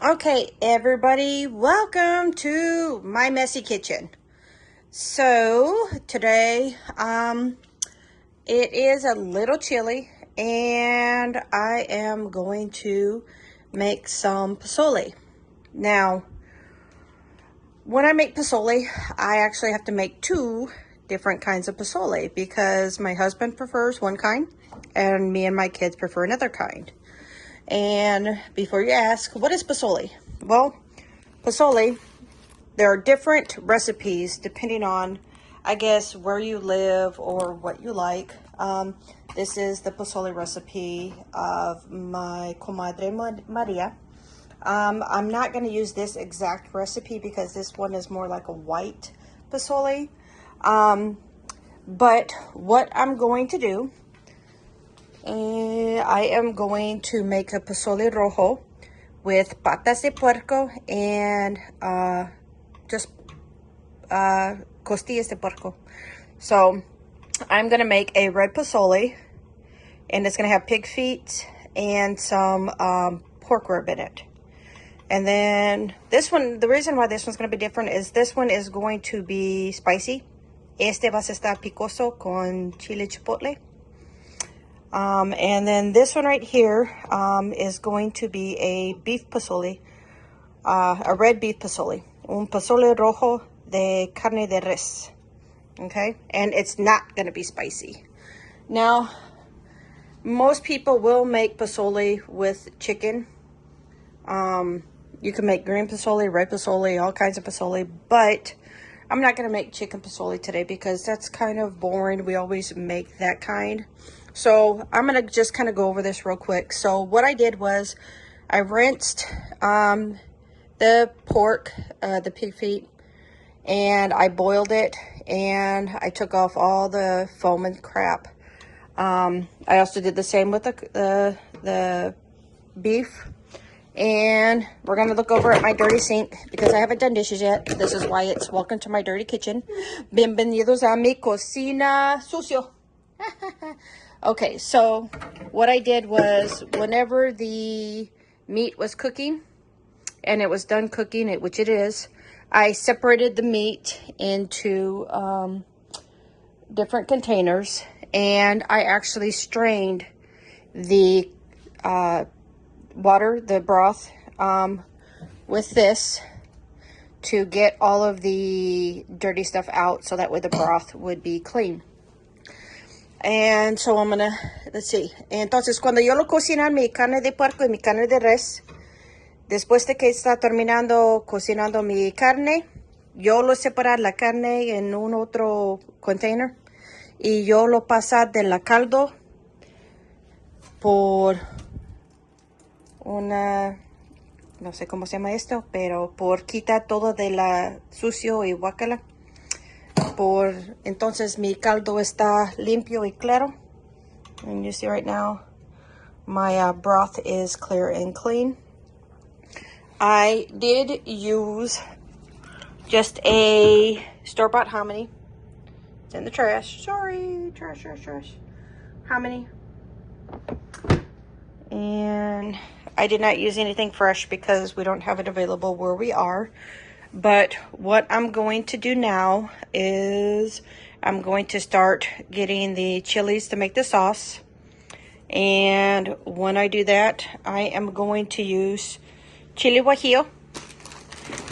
Okay, everybody, welcome to my messy kitchen. So today, it is a little chilly, and I am going to make some pozole. Now, when I make pozole, I actually have to make two different kinds of pozole because my husband prefers one kind, and me and my kids prefer another kind. And before you ask, what is pozole? Well, pozole, there are different recipes depending on, I guess, where you live or what you like. This is the pozole recipe of my comadre Maria. I'm not going to use this exact recipe because this one is more like a white pozole. But what I'm going to do, I am going to make a pozole rojo with patas de puerco and just costillas de puerco. So I'm going to make a red pozole, and it's going to have pig feet and some pork rib in it. And then this one, the reason why this one's going to be different is this one is going to be spicy. Este va a estar picoso con chile chipotle. And then this one right here is going to be a beef pozole, a red beef pozole, un pozole rojo de carne de res, okay? And it's not going to be spicy. Now, most people will make pozole with chicken. You can make green pozole, red pozole, all kinds of pozole, but I'm not going to make chicken pozole today because that's kind of boring. We always make that kind. So I'm going to just kind of go over this real quick. So what I did was I rinsed the pork, the pig feet, and I boiled it, and I took off all the foam and crap. I also did the same with the beef. And we're going to look over at my dirty sink because I haven't done dishes yet. This is why it's welcome to my dirty kitchen. Bienvenidos a mi cocina sucio. Okay, so what I did was whenever the meat was cooking and it was done cooking, which it is, I separated the meat into different containers, and I actually strained the water, the broth, with this to get all of the dirty stuff out so that way the broth would be clean. And so I'm gonna, let's see. Entonces, cuando yo lo cocinan mi carne de puerco y mi carne de res, después de que está terminando cocinando mi carne, yo lo separar la carne en un otro container y yo lo pasar de la caldo por una, no sé cómo se llama esto, pero por quitar todo de la sucio y guácala. Entonces mi caldo está limpio y claro. And you see right now my broth is clear and clean. I did use just a store-bought hominy. It's in the trash. Sorry, trash. Hominy. And I did not use anything fresh because we don't have it available where we are. But what I'm going to do now is I'm going to start getting the chilies to make the sauce. And when I do that, I am going to use chili guajillo.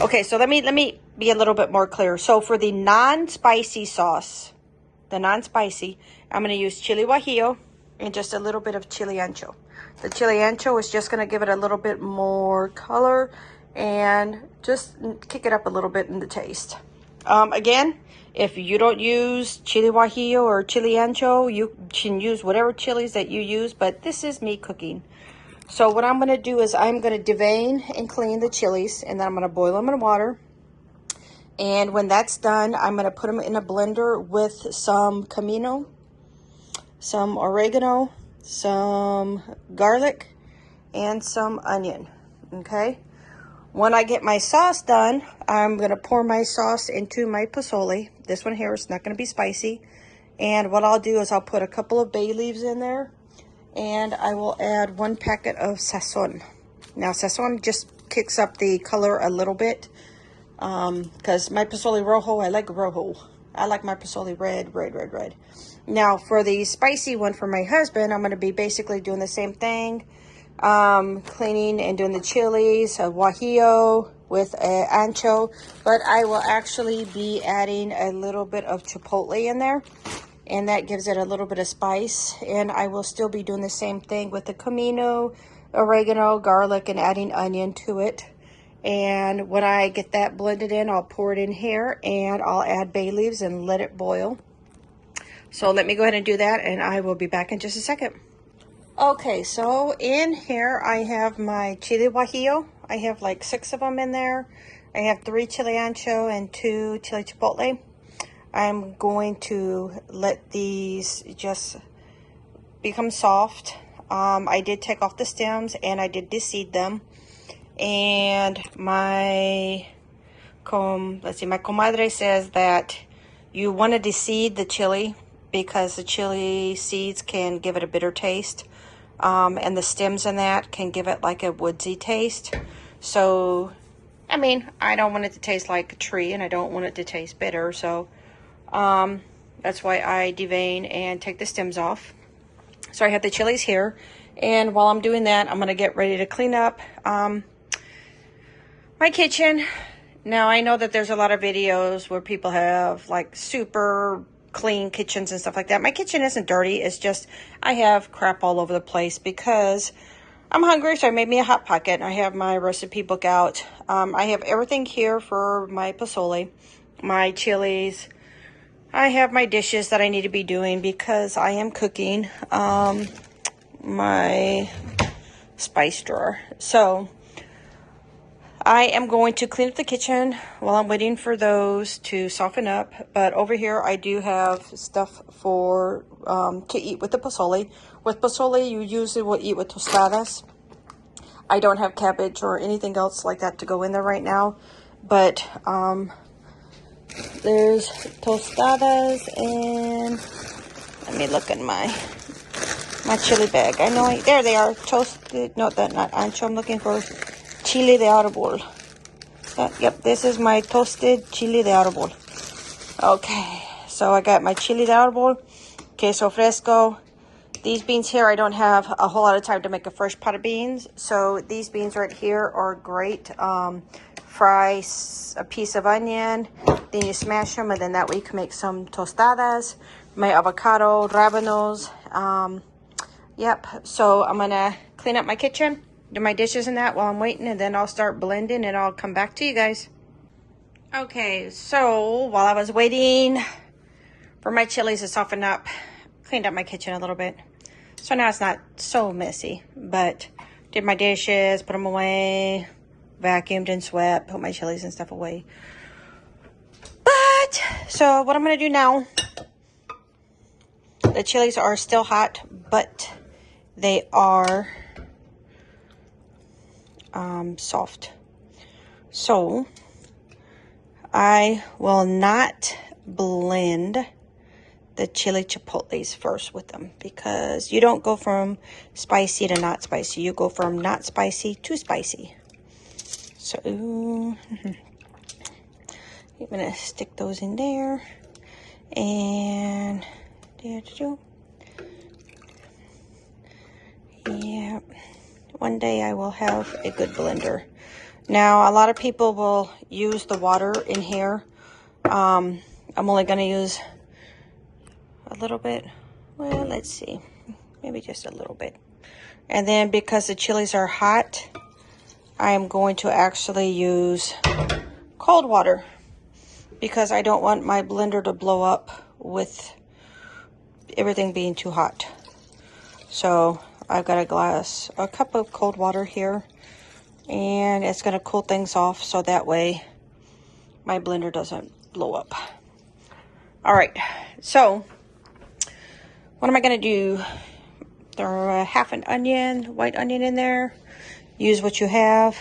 Okay, so let me be a little bit more clear. So for the non-spicy sauce, I'm going to use chili guajillo and just a little bit of chili ancho. The chili ancho is just going to give it a little bit more color and just kick it up a little bit in the taste. Again, if you don't use chili guajillo or chili ancho, you can use whatever chilies that you use, but this is me cooking. So what I'm going to do is I'm going to devein and clean the chilies, and then I'm going to boil them in water. And when that's done, I'm going to put them in a blender with some comino, some oregano, some garlic, and some onion, okay? When I get my sauce done, I'm going to pour my sauce into my pozole. This one here is not going to be spicy. And what I'll do is I'll put a couple of bay leaves in there, and I will add 1 packet of sazon. Now, sazon just kicks up the color a little bit. Because my pozole rojo, I like rojo. I like my pozole red. Now for the spicy one for my husband, I'm going to be basically doing the same thing. Cleaning and doing the chilies, a guajillo with ancho. But I will actually be adding a little bit of chipotle in there. And that gives it a little bit of spice. And I will still be doing the same thing with the comino, oregano, garlic, and adding onion to it. And when I get that blended in, I'll pour it in here and I'll add bay leaves and let it boil. So let me go ahead and do that and I will be back in just a second. Okay, so in here I have my chile guajillo. I have like 6 of them in there. I have 3 chile ancho and 2 chile chipotle. I'm going to let these just become soft. I did take off the stems and I did deseed them. And my comadre says that you want to deseed the chili because the chili seeds can give it a bitter taste. And the stems in that can give it like a woodsy taste. So, I mean, I don't want it to taste like a tree and I don't want it to taste bitter. So, that's why I devein and take the stems off. So I have the chilies here. And while I'm doing that, I'm going to get ready to clean up my kitchen. Now I know that there's a lot of videos where people have like super clean kitchens and stuff like that. My kitchen isn't dirty. It's just I have crap all over the place because I'm hungry. So I made me a hot pocket. I have my recipe book out. I have everything here for my pozole, my chilies. I have my dishes that I need to be doing because I am cooking. My spice drawer. So I am going to clean up the kitchen while I'm waiting for those to soften up. But over here, I do have stuff for to eat with the pozole. With pozole, you usually will eat with tostadas. I don't have cabbage or anything else like that to go in there right now. But there's tostadas and let me look in my chili bag. I know, there they are, toasted, no, that's not ancho, I'm looking for chile de árbol. Yep, this is my toasted chile de árbol. Okay, so I got my chile de árbol, queso fresco. These beans here, I don't have a whole lot of time to make a fresh pot of beans, so these beans right here are great. Fry a piece of onion, then you smash them, and then that way you can make some tostadas. My avocado, rabanos. Yep, so I'm gonna clean up my kitchen, do my dishes and that while I'm waiting, and then I'll start blending and I'll come back to you guys. Okay, so while I was waiting for my chilies to soften up, cleaned up my kitchen a little bit. So now it's not so messy, but did my dishes, put them away, vacuumed and swept, put my chilies and stuff away. But, so what I'm gonna do now, the chilies are still hot, but they are soft. So I will not blend the chili chipotles first with them because you don't go from spicy to not spicy. You go from not spicy to spicy. So I'm going to stick those in there. And yeah, one day I will have a good blender. Now, a lot of people will use the water in here. I'm only going to use a little bit. Well, let's see. Maybe just a little bit. And then because the chilies are hot, I am going to actually use cold water because I don't want my blender to blow up with everything being too hot. So I've got a cup of cold water here, and it's going to cool things off so that way my blender doesn't blow up. All right, so what am I going to do? Throw a half an onion, white onion in there. Use what you have.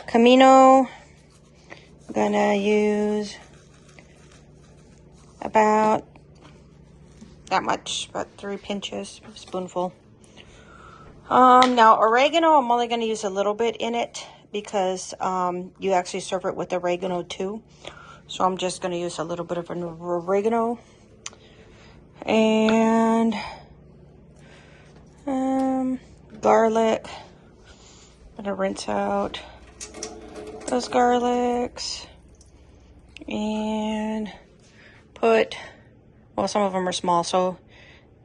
Comino, I'm going to use about that much, about 3 pinches, a spoonful. Now oregano, I'm only going to use a little bit in it because you actually serve it with oregano too. So I'm just going to use a little bit of an oregano. And garlic. I'm going to rinse out those garlics. And put, well, some of them are small, so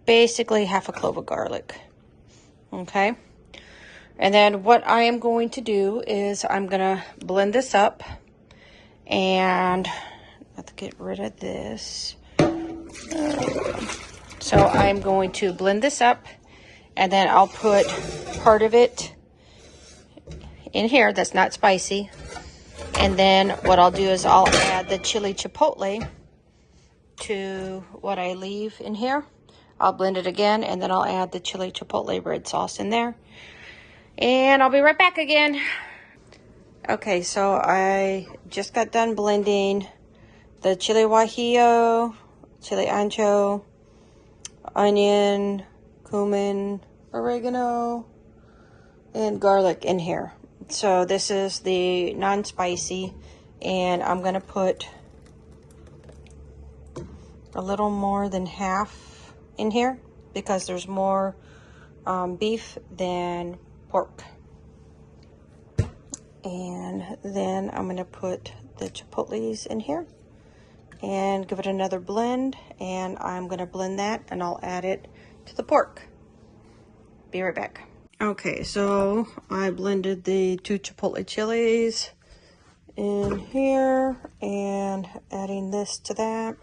basically half a clove of garlic. Okay. And then what I am going to do is I'm going to blend this up. And I have to get rid of this. So I'm going to blend this up. And then I'll put part of it in here that's not spicy. And then what I'll do is I'll add the chili chipotle to what I leave in here. I'll blend it again, and then I'll add the chili chipotle red sauce in there. And I'll be right back again. Okay, so I just got done blending the chili guajillo, chili ancho, onion, cumin, oregano, and garlic in here. So this is the non-spicy, and I'm going to put a little more than half in here because there's more beef than pork. And then I'm going to put the chipotles in here and give it another blend, and I'm going to blend that and I'll add it to the pork. Be right back. Okay, so I blended the 2 chipotle chilies in here and adding this to that.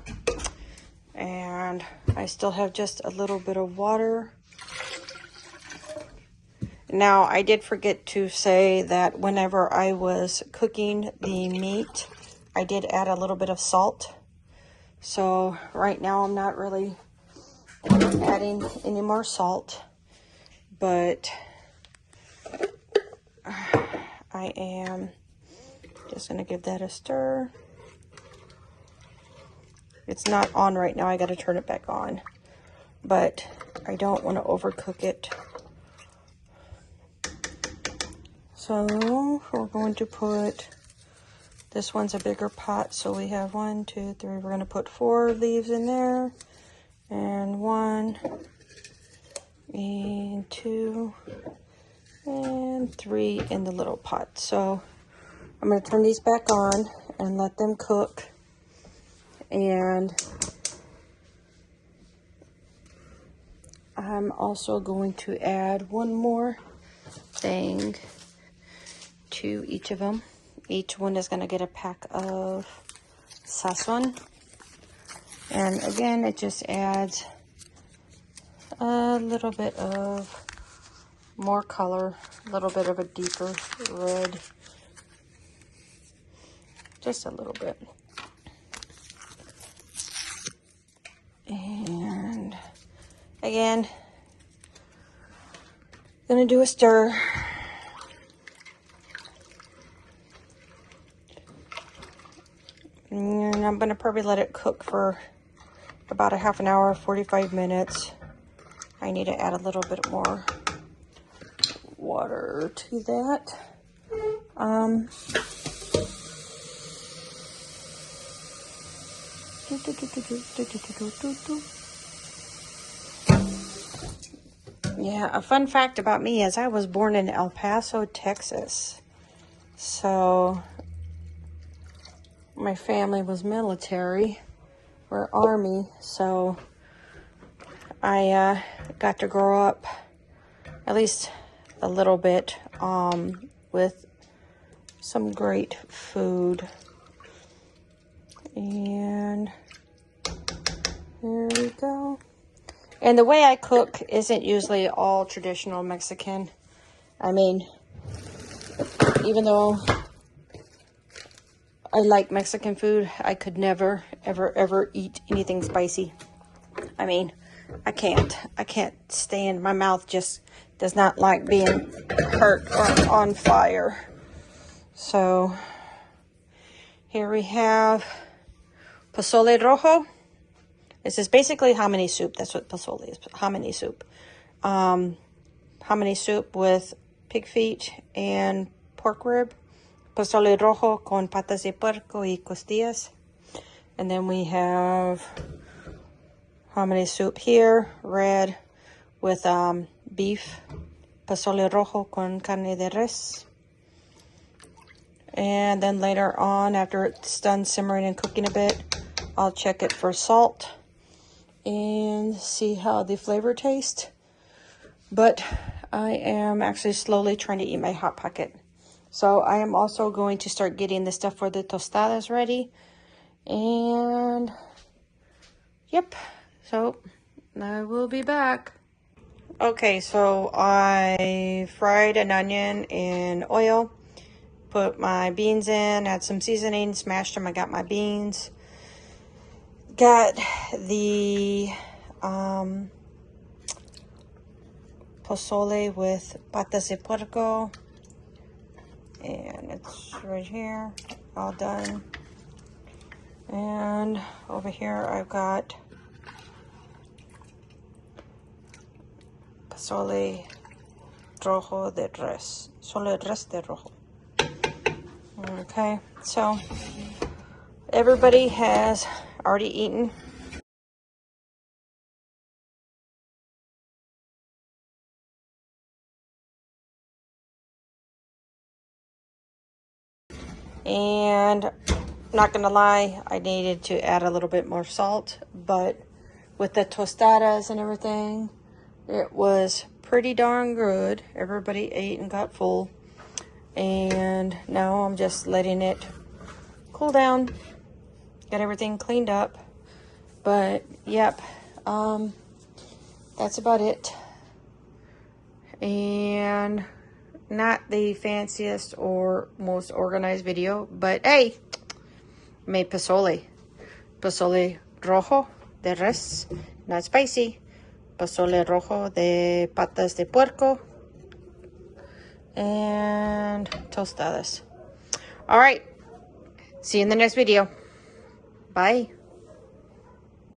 And I still have just a little bit of water. Now, I did forget to say that whenever I was cooking the meat, I did add a little bit of salt. So right now I'm not really adding any more salt, but I am just going to give that a stir. It's not on right now. I got to turn it back on, but I don't want to overcook it. So we're going to put, this one's a bigger pot, so we have 1, 2, 3. We're going to put 4 leaves in there, and 1, and 2, and 3 in the little pot. So I'm going to turn these back on and let them cook. And I'm also going to add one more thing to each of them. Each one is going to get a pack of sazon. And again, it just adds a little bit of more color, a little bit of a deeper red. Just a little bit. And again, gonna do a stir. And I'm gonna probably let it cook for about a half an hour, 45 minutes. I need to add a little bit more water to that. Yeah, a fun fact about me is I was born in El Paso, Texas. So my family was military, or Army, so I got to grow up at least a little bit with some great food. And here we go. And the way I cook isn't usually all traditional Mexican. I mean, even though I like Mexican food, I could never, ever, ever eat anything spicy. I mean, I can't stand, my mouth just does not like being hurt or on fire. So here we have pozole rojo. This is basically hominy soup. That's what pozole is, hominy soup. Hominy soup with pig feet and pork rib, pozole rojo con patas de puerco y costillas. And then we have hominy soup here, red, with beef, pozole rojo con carne de res. And then later on, after it's done simmering and cooking a bit, I'll check it for salt and see how the flavor tastes. But I am actually slowly trying to eat my Hot Pocket. So I am also going to start getting the stuff for the tostadas ready. And yep, so I will be back. Okay, so I fried an onion in oil. Put my beans in, add some seasoning, smashed them. I got my beans. Got the pozole with patas de puerco. And it's right here, all done. And over here I've got pozole rojo de res. Solo res de rojo. Okay, so everybody has already eaten. And not gonna lie, I needed to add a little bit more salt, but with the tostadas and everything, it was pretty darn good. Everybody ate and got full. And now I'm just letting it cool down, get everything cleaned up. But yep, that's about it. And not the fanciest or most organized video, but hey, made pozole rojo de res, not spicy, pozole rojo de patas de puerco, and tostadas. All right, see you in the next video. Bye.